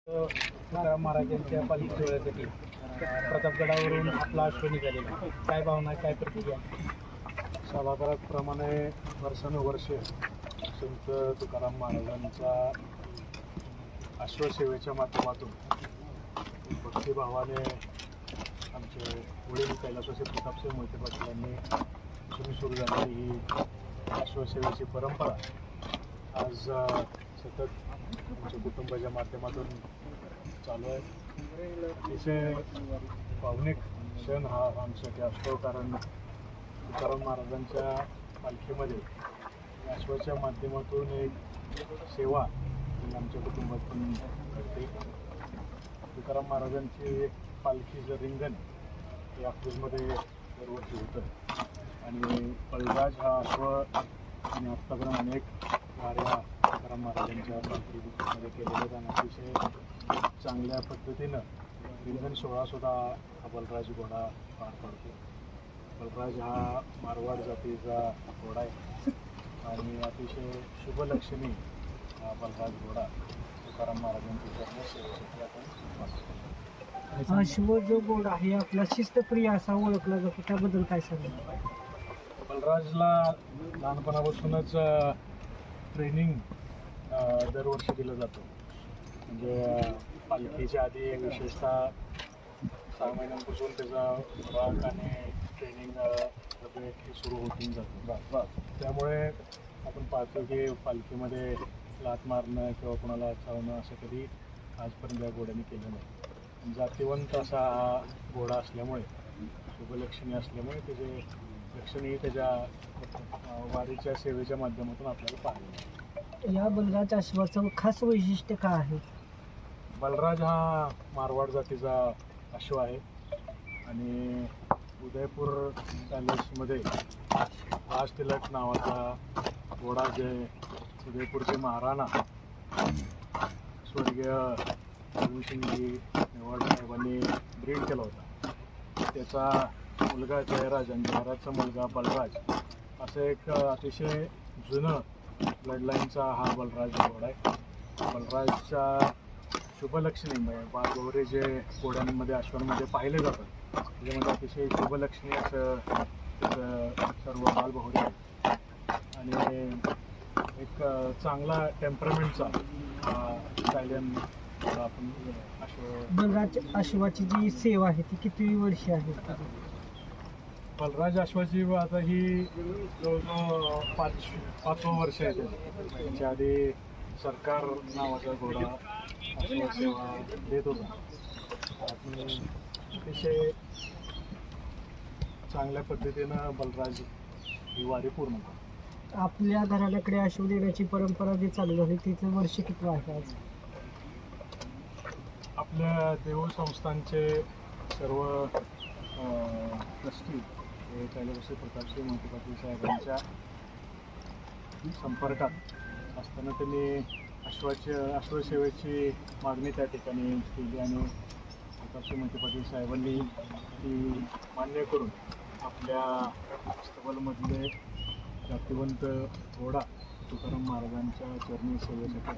तुकाराम महाराजांच्या पालखी सोहळ्यासाठी प्रतापगडावरून आपला अश्व निघालेला. काय भावना, काय प्रतिक्रिया? सभागृहाप्रमाणे वर्षानुवर्षे संत तुकाराम महाराजांच्या अश्वसेवेच्या माध्यमातून भक्तिभावाने आमचे वडील कैलासवासी प्रतापसिंह मोहिते पाटील यांनी सुरू झालेली ही अश्वसेवेची परंपरा आज सतत आमच्या कुटुंबाच्या माध्यमातून चालू आहे. अतिशय भावनिक क्षण हा आमच्यासाठी असतो, कारण तुकाराम महाराजांच्या पालखीमध्ये अश्वाच्या माध्यमातून एक सेवा आमच्या कुटुंबातून घडते. तुकाराम महाराजांची एक पालखीचं रिंगण हे अकलूजमध्ये दरवर्षी होतं आणि बलराज हा अश्व आणि आत्तापर्यंत अनेक वाऱ्या तुकाराम महाराजांच्या पालखीमध्ये केलेल्या आहेत आणि अतिशय चांगल्या पद्धतीनं रिंगण सोहळासुद्धा हा बलराज घोडा पार पाडतो. बलराज हा मारवाड जातीचा घोडा आहे आणि अतिशय शुभलक्षणी हा बलराज घोडा तुकाराम महाराजांच्या चरणसेवेसाठी आपण वापरतो. अश्व जो घोडा आहे आपला शिस्तप्रिय असा ओळखला जातो, त्याबद्दल काय सांगा? बलराजला लहानपणापासूनच ट्रेनिंग दरवर्षी दिलं जातं. म्हणजे पालखीच्या आधी विशेषतः 6 महिन्यांपासून त्याचा खुराक आणि ट्रेनिंग सुरू होऊन जातो. त्यामुळे आपण पाहतो की पालखीमध्ये लात मारणं किंवा कोणाला चावणं असं कधी आजपर्यंत या घोड्याने केलं नाही. जातीवंत असा हा घोडा असल्यामुळे, शुभलक्षणी असल्यामुळे त्याचे लक्षणीय त्याच्या वारीच्या सेवेच्या माध्यमातून आपल्याला पाहायला. या बलराज अश्वाचं खास वैशिष्ट्य काय आहे? बलराज हा मारवाड जातीचा अश्व आहे आणि उदयपूर पॅलेसमध्ये राजतिलक नावाचा घोडा जे उदयपूरचे महाराणा स्वर्गीय सिंगजी मेवाड साहेबांनी ब्रीड केला होता. त्याचा मुलगा जयराज आणि जयराजचा मुलगा बलराज असं एक अतिशय जुनं ब्लडलाईनचा हा बलराज घोडा आहे. बलराजच्या शुभलक्षणी बागोरे जे घोड्यांमध्ये अश्वांमध्ये पाहिले जातात त्याच्यामध्ये अतिशय शुभलक्षणी असं त्याचं सर्व बालबहुरे आहे आणि एक चांगला टेम्परमेंटचा स्टायलियन आपण बलराज अश्वाची जी सेवा आहे ती किती वर्षे आहे? बलराज अश्वाची आता ही जवळजवळ 5वं वर्ष आहे. त्याच्या आधी सरकार नावाचा घोडा अश्व सेवा देत होता आणि अतिशय चांगल्या पद्धतीनं बलराज ही वारी पूर्ण करतो. आपल्या घराण्याकडे अश्व देण्याची परंपरा जी चालू झाली तिचं वर्ष किती आहे आज? आपल्या देऊळ संस्थांचे सर्व ट्रस्टी हे कैलासवासी प्रतापसिंह मोहिते पाटील साहेबांच्या संपर्कात असताना त्यांनी अश्वसेवेची मागणी त्या ठिकाणी केली आणि प्रतापसिंह मोहिते पाटील साहेबांनी ती मान्य करून आपल्या स्तबलमधले जातिवंत घोडा तुकाराम महाराजांच्या चरणी सेवेसाठी